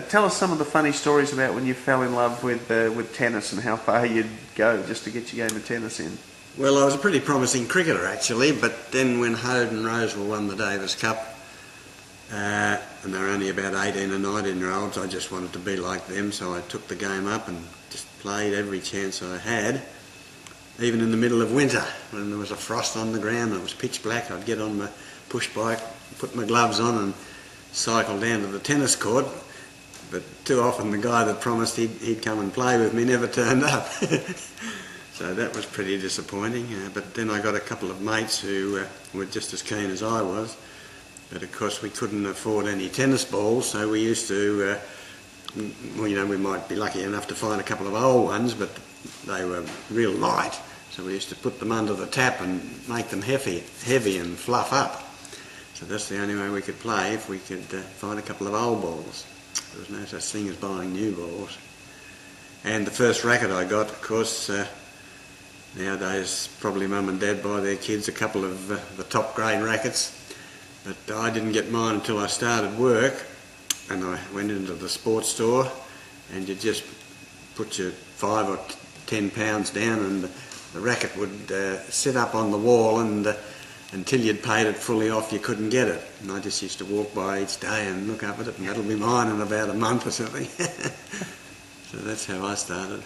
Tell us some of the funny stories about when you fell in love with tennis and how far you'd go just to get your game of tennis in. Well, I was a pretty promising cricketer actually, but then when Hode and Rosewell won the Davis Cup, and they were only about 18 or 19 year olds, I just wanted to be like them, so I took the game up and just played every chance I had. Even in the middle of winter, when there was a frost on the ground and it was pitch black, I'd get on my push bike, put my gloves on and cycle down to the tennis court. But too often the guy that promised he'd come and play with me never turned up. So that was pretty disappointing. But then I got a couple of mates who were just as keen as I was. But of course we couldn't afford any tennis balls, so we used to, well, you know, we might be lucky enough to find a couple of old ones, but they were real light. So we used to put them under the tap and make them heavy and fluff up. So that's the only way we could play, if we could find a couple of old balls. There was no such thing as buying new balls. And the first racket I got, of course, nowadays probably mum and dad buy their kids a couple of the top grade rackets, but I didn't get mine until I started work, and I went into the sports store and you just put your 5 or 10 pounds down and the racket would sit up on the wall, and until you'd paid it fully off you couldn't get it. And I just used to walk by each day and look up at it, and that'll be mine in about a month or something. So that's how I started.